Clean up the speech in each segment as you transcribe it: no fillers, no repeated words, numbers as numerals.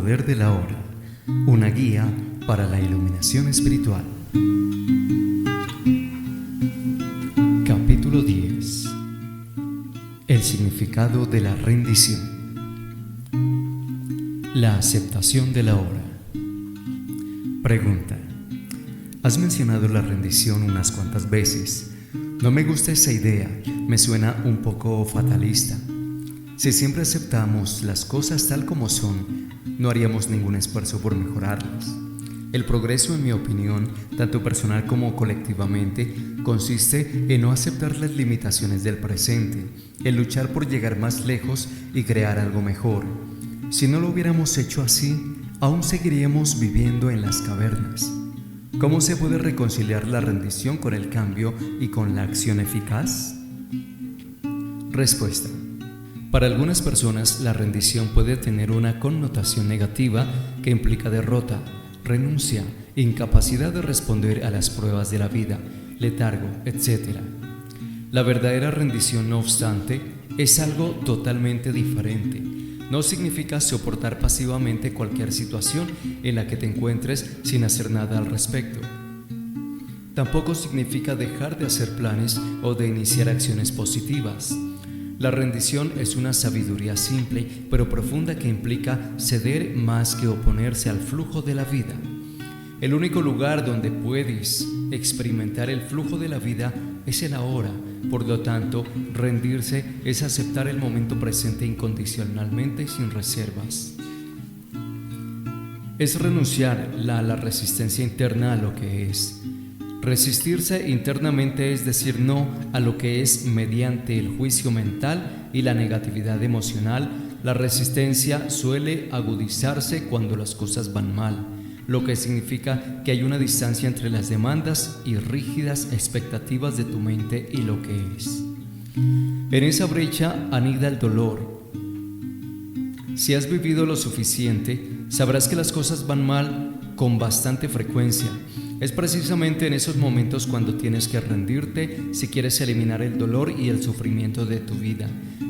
poder de la hora, una guía para la iluminación espiritual. Capítulo 10. El significado de la rendición. La aceptación de la hora. Pregunta: has mencionado la rendición unas cuantas veces. No me gusta esa idea, me suena un poco fatalista. Si siempre aceptamos las cosas tal como son, no haríamos ningún esfuerzo por mejorarlas. El progreso, en mi opinión, tanto personal como colectivamente, consiste en no aceptar las limitaciones del presente, en luchar por llegar más lejos y crear algo mejor. Si no lo hubiéramos hecho así, aún seguiríamos viviendo en las cavernas. ¿Cómo se puede reconciliar la rendición con el cambio y con la acción eficaz? Respuesta: para algunas personas, la rendición puede tener una connotación negativa que implica derrota, renuncia, incapacidad de responder a las pruebas de la vida, letargo, etc. La verdadera rendición, no obstante, es algo totalmente diferente. No significa soportar pasivamente cualquier situación en la que te encuentres sin hacer nada al respecto. Tampoco significa dejar de hacer planes o de iniciar acciones positivas. La rendición es una sabiduría simple pero profunda que implica ceder más que oponerse al flujo de la vida. El único lugar donde puedes experimentar el flujo de la vida es el ahora. Por lo tanto, rendirse es aceptar el momento presente incondicionalmente y sin reservas. Es renunciar a la resistencia interna a lo que es. Resistirse internamente es decir no a lo que es mediante el juicio mental y la negatividad emocional. La resistencia suele agudizarse cuando las cosas van mal, lo que significa que hay una distancia entre las demandas y rígidas expectativas de tu mente y lo que es. En esa brecha anida el dolor. Si has vivido lo suficiente, sabrás que las cosas van mal con bastante frecuencia. Es precisamente en esos momentos cuando tienes que rendirte si quieres eliminar el dolor y el sufrimiento de tu vida.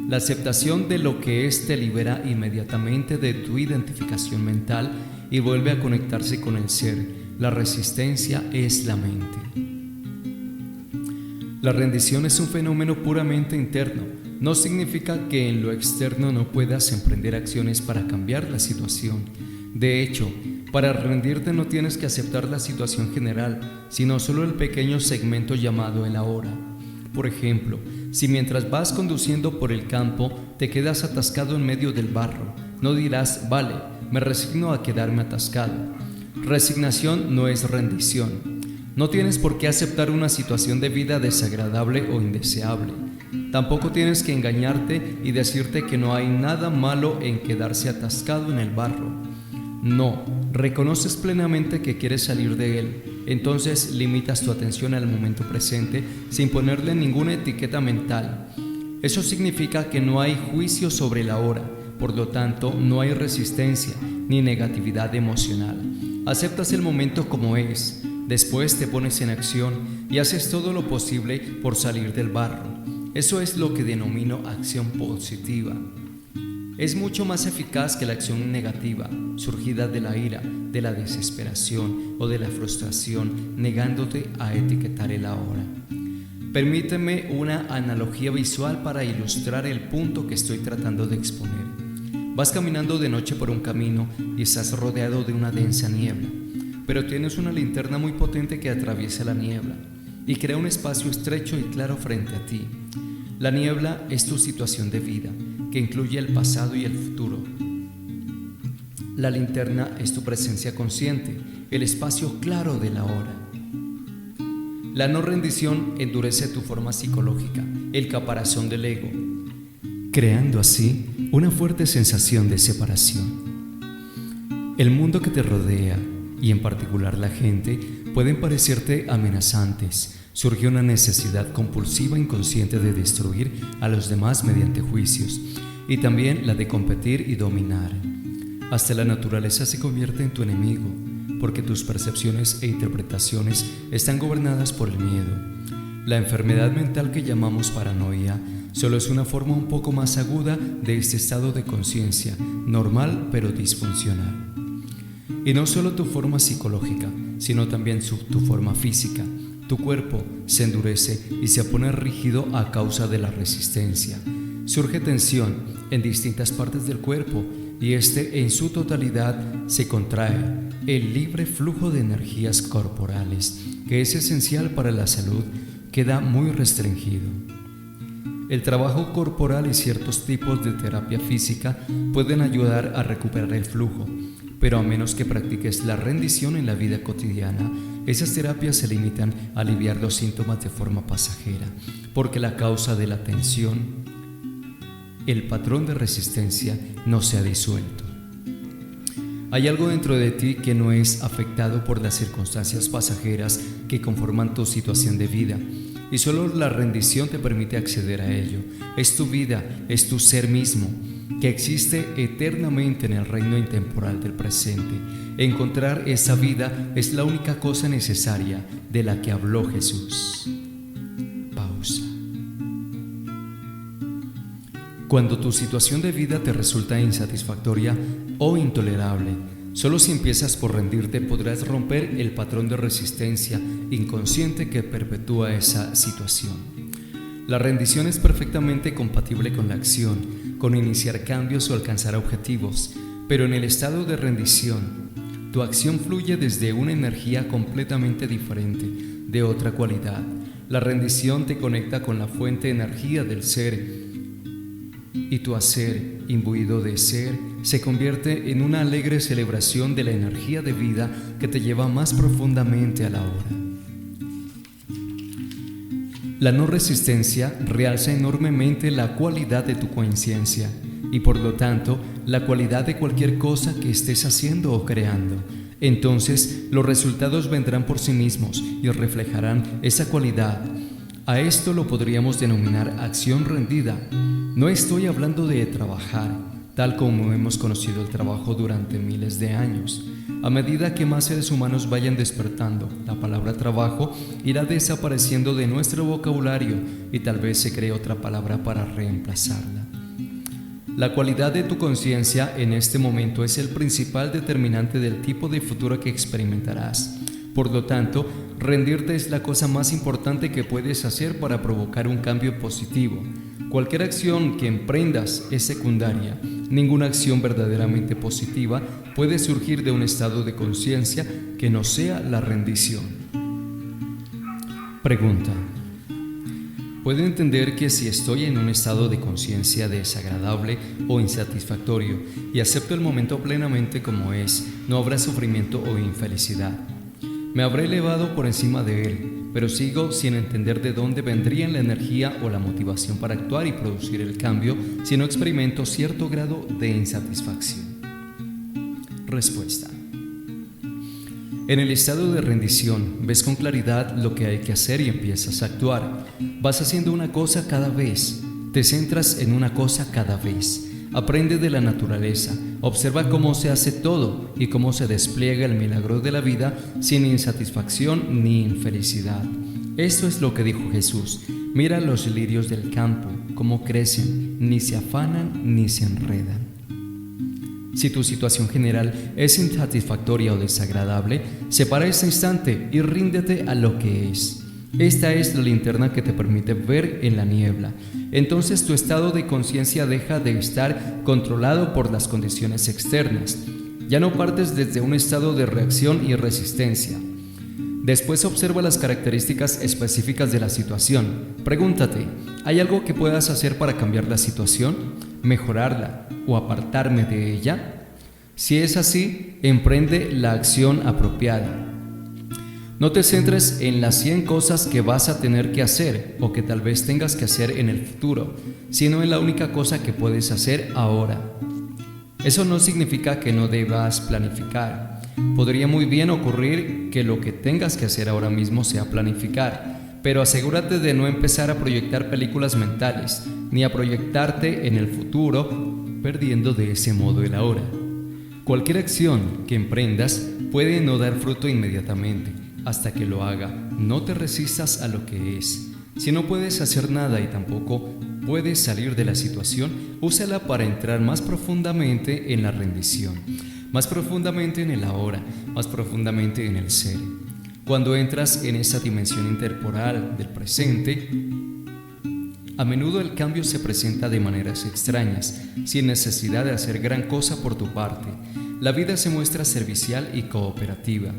La aceptación de lo que es te libera inmediatamente de tu identificación mental y vuelve a conectarse con el ser. La resistencia es la mente. La rendición es un fenómeno puramente interno. No significa que en lo externo no puedas emprender acciones para cambiar la situación. De hecho, para rendirte no tienes que aceptar la situación general, sino solo el pequeño segmento llamado el ahora. Por ejemplo, si mientras vas conduciendo por el campo te quedas atascado en medio del barro, no dirás, vale, me resigno a quedarme atascado. Resignación no es rendición. No tienes por qué aceptar una situación de vida desagradable o indeseable. Tampoco tienes que engañarte y decirte que no hay nada malo en quedarse atascado en el barro. No, reconoces plenamente que quieres salir de él. Entonces limitas tu atención al momento presente sin ponerle ninguna etiqueta mental. Eso significa que no hay juicio sobre el ahora. Por lo tanto, no hay resistencia ni negatividad emocional. Aceptas el momento como es. Después te pones en acción y haces todo lo posible por salir del barro. Eso es lo que denomino acción positiva. Es mucho más eficaz que la acción negativa, surgida de la ira, de la desesperación o de la frustración, negándote a etiquetar el ahora. Permíteme una analogía visual para ilustrar el punto que estoy tratando de exponer. Vas caminando de noche por un camino y estás rodeado de una densa niebla, pero tienes una linterna muy potente que atraviesa la niebla y crea un espacio estrecho y claro frente a ti. La niebla es tu situación de vida, que incluye el pasado y el futuro. La linterna es tu presencia consciente, el espacio claro de la hora. La no rendición endurece tu forma psicológica, el caparazón del ego, creando así una fuerte sensación de separación. El mundo que te rodea, y en particular la gente, pueden parecerte amenazantes. Surge una necesidad compulsiva inconsciente de destruir a los demás mediante juicios, y también la de competir y dominar. Hasta la naturaleza se convierte en tu enemigo, porque tus percepciones e interpretaciones están gobernadas por el miedo. La enfermedad mental que llamamos paranoia Solo es una forma un poco más aguda de este estado de conciencia, normal pero disfuncional. Y no solo tu forma psicológica, sino también tu forma física. Tu cuerpo se endurece y se pone rígido a causa de la resistencia. Surge tensión en distintas partes del cuerpo y este en su totalidad se contrae. El libre flujo de energías corporales, que es esencial para la salud, queda muy restringido. El trabajo corporal y ciertos tipos de terapia física pueden ayudar a recuperar el flujo, pero a menos que practiques la rendición en la vida cotidiana, esas terapias se limitan a aliviar los síntomas de forma pasajera, porque la causa de la tensión, el patrón de resistencia, no se ha disuelto. Hay algo dentro de ti que no es afectado por las circunstancias pasajeras que conforman tu situación de vida, y solo la rendición te permite acceder a ello. Es tu vida, es tu ser mismo, que existe eternamente en el reino intemporal del presente. Encontrar esa vida es la única cosa necesaria de la que habló Jesús. Pausa. Cuando tu situación de vida te resulta insatisfactoria o intolerable, solo si empiezas por rendirte podrás romper el patrón de resistencia inconsciente que perpetúa esa situación. La rendición es perfectamente compatible con la acción, con iniciar cambios o alcanzar objetivos, pero en el estado de rendición, tu acción fluye desde una energía completamente diferente, de otra cualidad. La rendición te conecta con la fuente de energía del ser y tu hacer, imbuido de ser, se convierte en una alegre celebración de la energía de vida que te lleva más profundamente a la hora. La no resistencia realza enormemente la cualidad de tu conciencia y por lo tanto la cualidad de cualquier cosa que estés haciendo o creando. Entonces los resultados vendrán por sí mismos y reflejarán esa cualidad. A esto lo podríamos denominar acción rendida. No estoy hablando de trabajar, tal como hemos conocido el trabajo durante miles de años. A medida que más seres humanos vayan despertando, la palabra trabajo irá desapareciendo de nuestro vocabulario y tal vez se cree otra palabra para reemplazarla. La cualidad de tu conciencia en este momento es el principal determinante del tipo de futuro que experimentarás. Por lo tanto, rendirte es la cosa más importante que puedes hacer para provocar un cambio positivo. Cualquier acción que emprendas es secundaria. Ninguna acción verdaderamente positiva puede surgir de un estado de conciencia que no sea la rendición. Pregunta: ¿puedo entender que si estoy en un estado de conciencia desagradable o insatisfactorio y acepto el momento plenamente como es, no habrá sufrimiento o infelicidad? Me habré elevado por encima de él, pero sigo sin entender de dónde vendría la energía o la motivación para actuar y producir el cambio si no experimento cierto grado de insatisfacción. Respuesta: en el estado de rendición ves con claridad lo que hay que hacer y empiezas a actuar. Vas haciendo una cosa cada vez, te centras en una cosa cada vez. Aprende de la naturaleza, observa cómo se hace todo y cómo se despliega el milagro de la vida sin insatisfacción ni infelicidad. Esto es lo que dijo Jesús: mira los lirios del campo, cómo crecen, ni se afanan ni se enredan. Si tu situación general es insatisfactoria o desagradable, separa este instante y ríndete a lo que es. Esta es la linterna que te permite ver en la niebla. Entonces tu estado de conciencia deja de estar controlado por las condiciones externas. Ya no partes desde un estado de reacción y resistencia. Después observa las características específicas de la situación. Pregúntate: ¿hay algo que puedas hacer para cambiar la situación, mejorarla o apartarme de ella? Si es así, emprende la acción apropiada. No te centres en las 100 cosas que vas a tener que hacer o que tal vez tengas que hacer en el futuro, sino en la única cosa que puedes hacer ahora. Eso no significa que no debas planificar. Podría muy bien ocurrir que lo que tengas que hacer ahora mismo sea planificar, pero asegúrate de no empezar a proyectar películas mentales, ni a proyectarte en el futuro, perdiendo de ese modo el ahora. Cualquier acción que emprendas puede no dar fruto inmediatamente. Hasta que lo haga, no te resistas a lo que es. Si no puedes hacer nada y tampoco puedes salir de la situación, úsala para entrar más profundamente en la rendición, más profundamente en el ahora, más profundamente en el ser. Cuando entras en esa dimensión intertemporal del presente, a menudo el cambio se presenta de maneras extrañas, sin necesidad de hacer gran cosa por tu parte. La vida se muestra servicial y cooperativa.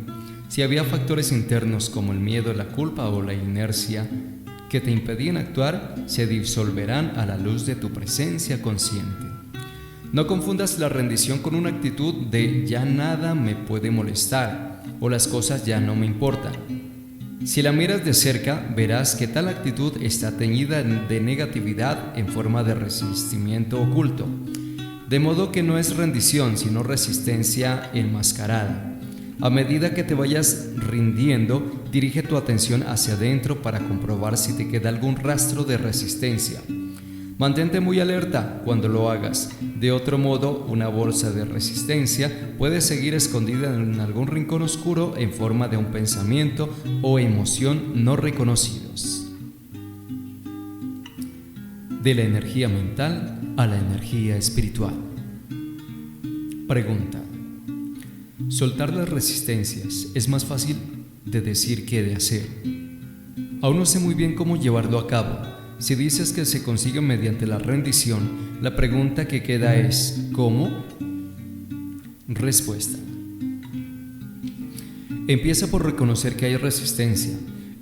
Si había factores internos como el miedo, la culpa o la inercia que te impedían actuar, se disolverán a la luz de tu presencia consciente. No confundas la rendición con una actitud de ya nada me puede molestar o las cosas ya no me importan. Si la miras de cerca, verás que tal actitud está teñida de negatividad en forma de resentimiento oculto, de modo que no es rendición, sino resistencia enmascarada. A medida que te vayas rindiendo, dirige tu atención hacia adentro para comprobar si te queda algún rastro de resistencia. Mantente muy alerta cuando lo hagas. De otro modo, una bolsa de resistencia puede seguir escondida en algún rincón oscuro en forma de un pensamiento o emoción no reconocidos. De la energía mental a la energía espiritual. Pregunta: soltar las resistencias es más fácil de decir que de hacer. Aún no sé muy bien cómo llevarlo a cabo. Si dices que se consigue mediante la rendición, la pregunta que queda es ¿cómo? Respuesta: empieza por reconocer que hay resistencia.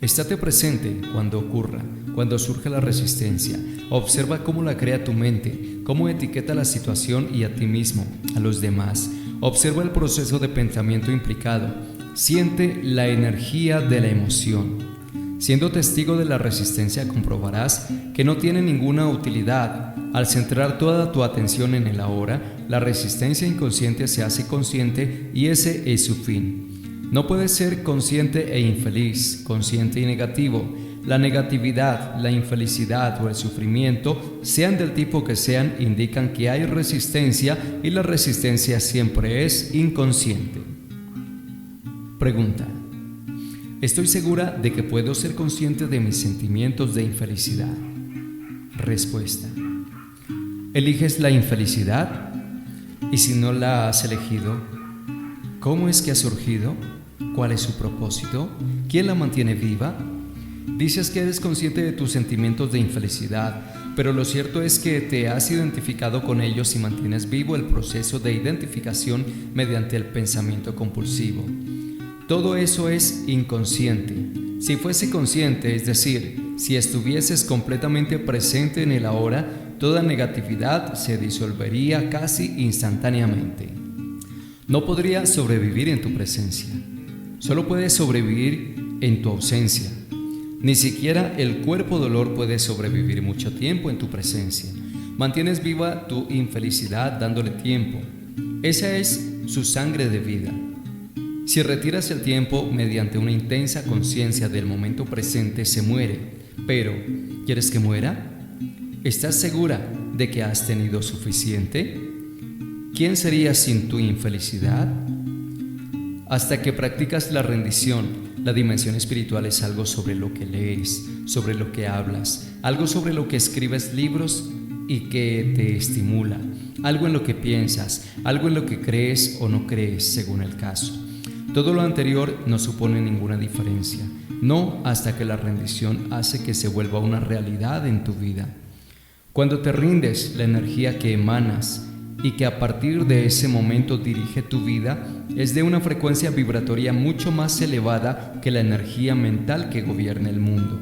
Estate presente cuando ocurra, cuando surja la resistencia. Observa cómo la crea tu mente, cómo etiqueta la situación y a ti mismo, a los demás. Observa el proceso de pensamiento implicado. Siente la energía de la emoción. Siendo testigo de la resistencia, comprobarás que no tiene ninguna utilidad. Al centrar toda tu atención en el ahora, la resistencia inconsciente se hace consciente y ese es su fin. No puedes ser consciente e infeliz, consciente y negativo. La negatividad, la infelicidad o el sufrimiento, sean del tipo que sean, indican que hay resistencia y la resistencia siempre es inconsciente. Pregunta: ¿estoy segura de que puedo ser consciente de mis sentimientos de infelicidad? Respuesta: ¿eliges la infelicidad? Y si no la has elegido, ¿cómo es que ha surgido? ¿Cuál es su propósito? ¿Quién la mantiene viva? Dices que eres consciente de tus sentimientos de infelicidad, pero lo cierto es que te has identificado con ellos y mantienes vivo el proceso de identificación mediante el pensamiento compulsivo. Todo eso es inconsciente. Si fuese consciente, es decir, si estuvieses completamente presente en el ahora, toda negatividad se disolvería casi instantáneamente. No podría sobrevivir en tu presencia. Solo puedes sobrevivir en tu ausencia. Ni siquiera el cuerpo dolor puede sobrevivir mucho tiempo en tu presencia. Mantienes viva tu infelicidad dándole tiempo. Esa es su sangre de vida. Si retiras el tiempo mediante una intensa conciencia del momento presente, se muere. Pero, ¿quieres que muera? ¿Estás segura de que has tenido suficiente? ¿Quién serías sin tu infelicidad? Hasta que practicas la rendición, la dimensión espiritual es algo sobre lo que lees, sobre lo que hablas, algo sobre lo que escribes libros y que te estimula, algo en lo que piensas, algo en lo que crees o no crees, según el caso. Todo lo anterior no supone ninguna diferencia, no hasta que la rendición hace que se vuelva una realidad en tu vida. Cuando te rindes, la energía que emanas y que a partir de ese momento dirige tu vida es de una frecuencia vibratoria mucho más elevada que la energía mental que gobierna el mundo.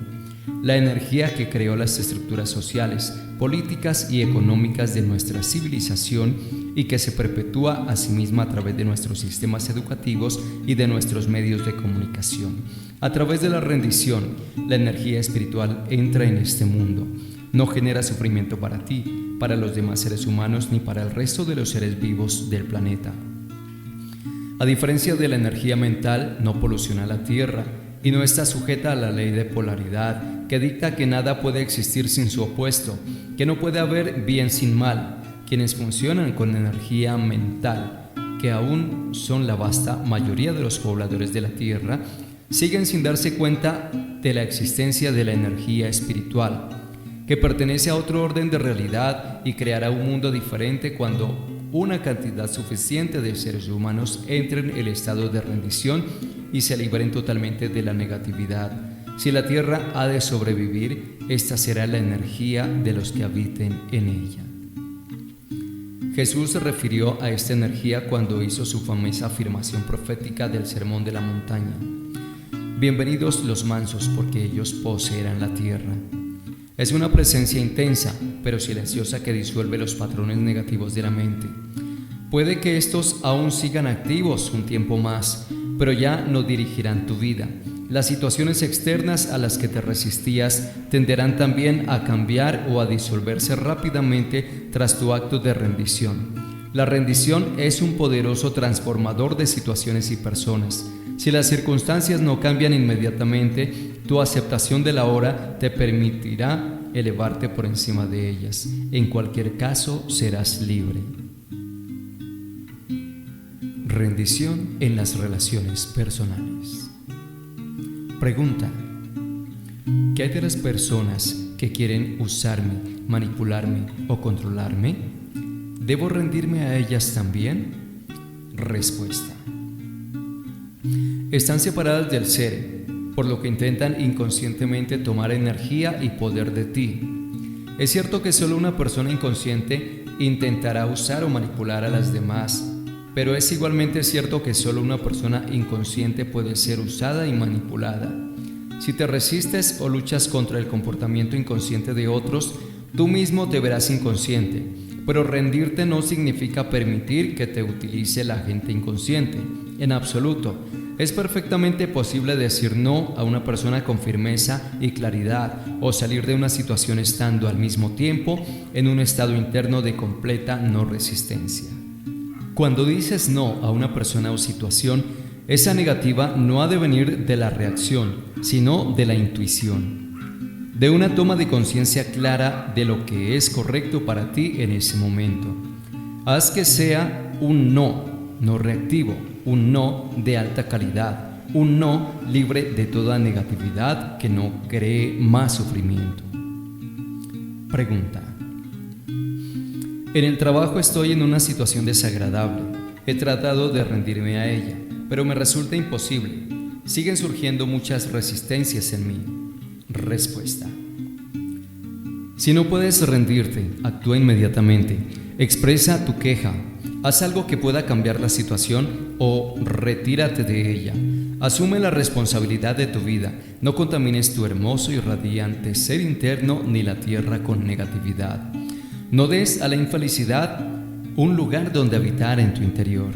La energía que creó las estructuras sociales, políticas y económicas de nuestra civilización y que se perpetúa a sí misma a través de nuestros sistemas educativos y de nuestros medios de comunicación. A través de la rendición, la energía espiritual entra en este mundo. No genera sufrimiento para ti, para los demás seres humanos ni para el resto de los seres vivos del planeta. A diferencia de la energía mental, no poluciona la Tierra y no está sujeta a la ley de polaridad que dicta que nada puede existir sin su opuesto, que no puede haber bien sin mal. Quienes funcionan con energía mental, que aún son la vasta mayoría de los pobladores de la Tierra, siguen sin darse cuenta de la existencia de la energía espiritual. que pertenece a otro orden de realidad y creará un mundo diferente cuando una cantidad suficiente de seres humanos entren en el estado de rendición y se liberen totalmente de la negatividad. Si la Tierra ha de sobrevivir, esta será la energía de los que habiten en ella. Jesús se refirió a esta energía cuando hizo su famosa afirmación profética del Sermón de la Montaña: bienvenidos los mansos, porque ellos poseerán la tierra. Es una presencia intensa, pero silenciosa, que disuelve los patrones negativos de la mente. Puede que estos aún sigan activos un tiempo más, pero ya no dirigirán tu vida. Las situaciones externas a las que te resistías tenderán también a cambiar o a disolverse rápidamente tras tu acto de rendición. La rendición es un poderoso transformador de situaciones y personas. Si las circunstancias no cambian inmediatamente, tu aceptación de la hora te permitirá elevarte por encima de ellas. En cualquier caso, serás libre. Rendición en las relaciones personales. Pregunta: ¿qué hay de las personas que quieren usarme, manipularme o controlarme? ¿Debo rendirme a ellas también? Respuesta: están separadas del ser, por lo que intentan inconscientemente tomar energía y poder de ti. Es cierto que solo una persona inconsciente intentará usar o manipular a las demás, pero es igualmente cierto que solo una persona inconsciente puede ser usada y manipulada. Si te resistes o luchas contra el comportamiento inconsciente de otros, tú mismo te verás inconsciente, pero rendirte no significa permitir que te utilice la gente inconsciente, en absoluto. Es perfectamente posible decir no a una persona con firmeza y claridad, o salir de una situación estando al mismo tiempo en un estado interno de completa no resistencia. Cuando dices no a una persona o situación, esa negativa no ha de venir de la reacción, sino de la intuición, de una toma de conciencia clara de lo que es correcto para ti en ese momento. Haz que sea un no reactivo, un no de alta calidad, un no libre de toda negatividad que no cree más sufrimiento. Pregunta: en el trabajo estoy en una situación desagradable. He tratado de rendirme a ella, pero me resulta imposible. Siguen surgiendo muchas resistencias en mí. Respuesta: si no puedes rendirte, actúa inmediatamente. Expresa tu queja. Haz algo que pueda cambiar la situación o retírate de ella. Asume la responsabilidad de tu vida. No contamines tu hermoso y radiante ser interno ni la tierra con negatividad. No des a la infelicidad un lugar donde habitar en tu interior.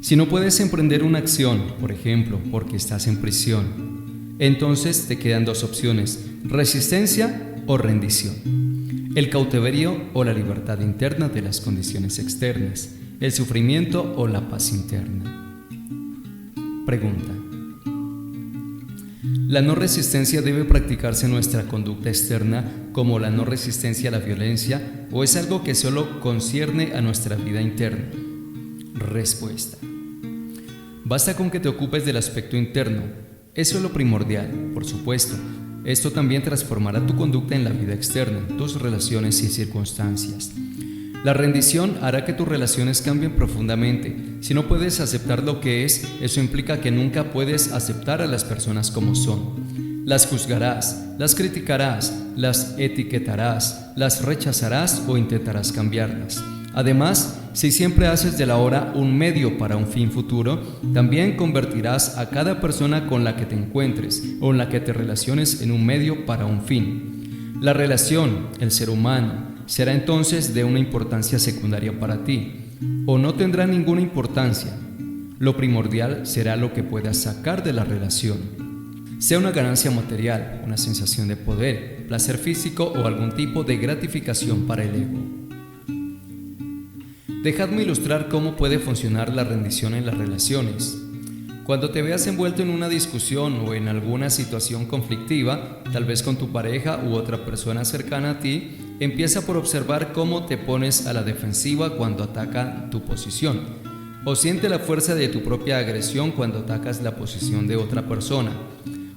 Si no puedes emprender una acción, por ejemplo, porque estás en prisión, entonces te quedan dos opciones: resistencia o rendición. El cautiverio o la libertad interna de las condiciones externas, el sufrimiento o la paz interna. Pregunta: ¿la no resistencia debe practicarse en nuestra conducta externa como la no resistencia a la violencia, o es algo que solo concierne a nuestra vida interna? Respuesta: basta con que te ocupes del aspecto interno. Eso es lo primordial, por supuesto. Esto también transformará tu conducta en la vida externa, tus relaciones y circunstancias. La rendición hará que tus relaciones cambien profundamente. Si no puedes aceptar lo que es, eso implica que nunca puedes aceptar a las personas como son. Las juzgarás, las criticarás, las etiquetarás, las rechazarás o intentarás cambiarlas. Además, si siempre haces de la hora un medio para un fin futuro, también convertirás a cada persona con la que te encuentres o en la que te relaciones en un medio para un fin. La relación, el ser humano, será entonces de una importancia secundaria para ti, o no tendrá ninguna importancia. Lo primordial será lo que puedas sacar de la relación, sea una ganancia material, una sensación de poder, placer físico o algún tipo de gratificación para el ego. Dejadme ilustrar cómo puede funcionar la rendición en las relaciones. Cuando te veas envuelto en una discusión o en alguna situación conflictiva, tal vez con tu pareja u otra persona cercana a ti, empieza por observar cómo te pones a la defensiva cuando atacan tu posición, o siente la fuerza de tu propia agresión cuando atacas la posición de otra persona.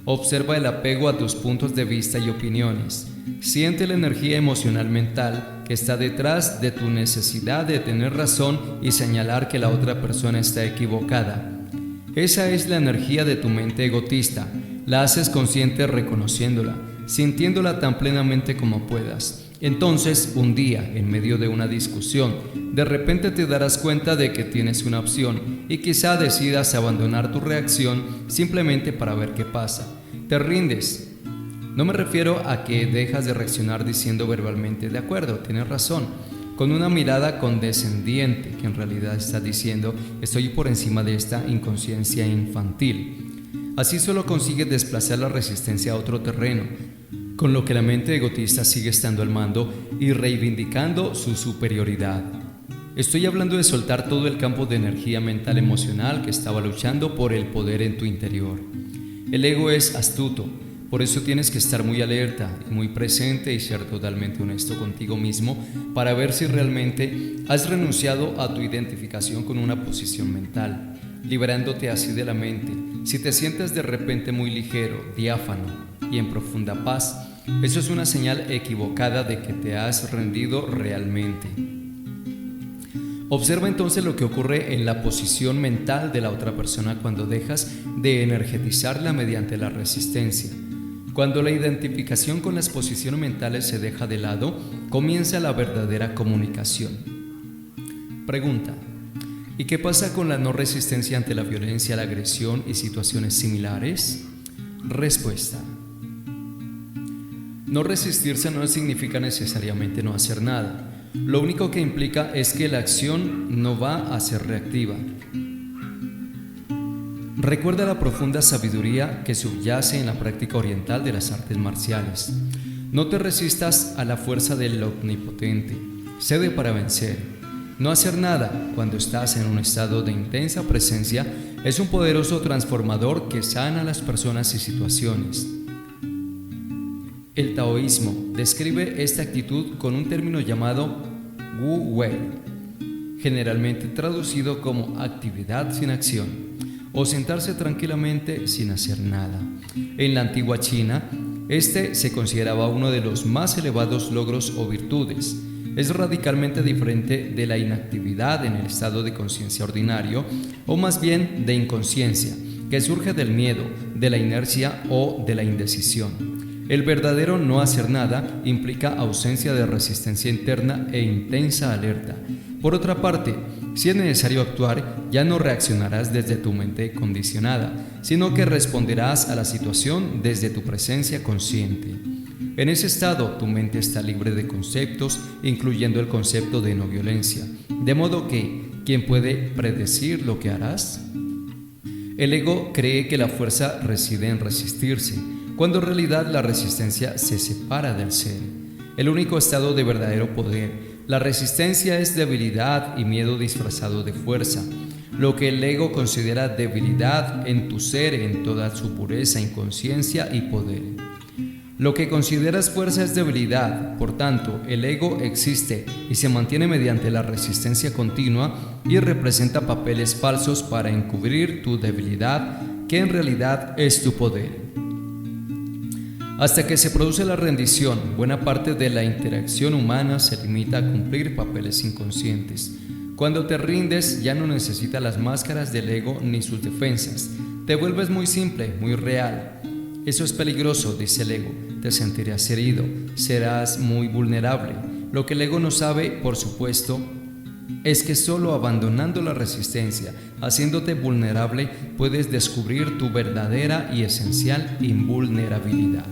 Observa el apego a tus puntos de vista y opiniones. Siente la energía emocional mental que está detrás de tu necesidad de tener razón y señalar que la otra persona está equivocada. Esa es la energía de tu mente egotista. La haces consciente reconociéndola, sintiéndola tan plenamente como puedas. Entonces, un día, en medio de una discusión, de repente te darás cuenta de que tienes una opción y quizá decidas abandonar tu reacción simplemente para ver qué pasa. Te rindes. No me refiero a que dejas de reaccionar diciendo verbalmente, de acuerdo, tienes razón, con una mirada condescendiente que en realidad está diciendo, estoy por encima de esta inconsciencia infantil. Así solo consigues desplazar la resistencia a otro terreno, con lo que la mente egotista sigue estando al mando y reivindicando su superioridad. Estoy hablando de soltar todo el campo de energía mental emocional que estaba luchando por el poder en tu interior. El ego es astuto, por eso tienes que estar muy alerta y muy presente y ser totalmente honesto contigo mismo para ver si realmente has renunciado a tu identificación con una posición mental, liberándote así de la mente. Si te sientes de repente muy ligero, diáfano y en profunda paz, eso es una señal equivocada de que te has rendido realmente. Observa entonces lo que ocurre en la posición mental de la otra persona cuando dejas de energetizarla mediante la resistencia. Cuando la identificación con las posiciones mentales se deja de lado, comienza la verdadera comunicación. Pregunta: ¿y qué pasa con la no resistencia ante la violencia, la agresión y situaciones similares? Respuesta: no resistirse no significa necesariamente no hacer nada. Lo único que implica es que la acción no va a ser reactiva. Recuerda la profunda sabiduría que subyace en la práctica oriental de las artes marciales. No te resistas a la fuerza del omnipotente. Cede para vencer. No hacer nada cuando estás en un estado de intensa presencia es un poderoso transformador que sana a las personas y situaciones. El taoísmo describe esta actitud con un término llamado Wu Wei, generalmente traducido como actividad sin acción o sentarse tranquilamente sin hacer nada. En la antigua China, este se consideraba uno de los más elevados logros o virtudes. Es radicalmente diferente de la inactividad en el estado de conciencia ordinario, o más bien de inconsciencia, que surge del miedo, de la inercia o de la indecisión. El verdadero no hacer nada implica ausencia de resistencia interna e intensa alerta. Por otra parte, si es necesario actuar, ya no reaccionarás desde tu mente condicionada, sino que responderás a la situación desde tu presencia consciente. En ese estado, tu mente está libre de conceptos, incluyendo el concepto de no violencia, de modo que, ¿quién puede predecir lo que harás? El ego cree que la fuerza reside en resistirse, cuando en realidad la resistencia se separa del ser. El único estado de verdadero poder. La resistencia es debilidad y miedo disfrazado de fuerza. Lo que el ego considera debilidad en tu ser en toda su pureza, inconsciencia y poder. Lo que consideras fuerza es debilidad, por tanto, el ego existe y se mantiene mediante la resistencia continua y representa papeles falsos para encubrir tu debilidad, que en realidad es tu poder. Hasta que se produce la rendición, buena parte de la interacción humana se limita a cumplir papeles inconscientes. Cuando te rindes, ya no necesitas las máscaras del ego ni sus defensas. Te vuelves muy simple, muy real. Eso es peligroso, dice el ego. Te sentirás herido, serás muy vulnerable. Lo que el ego no sabe, por supuesto, es que solo abandonando la resistencia, haciéndote vulnerable, puedes descubrir tu verdadera y esencial invulnerabilidad.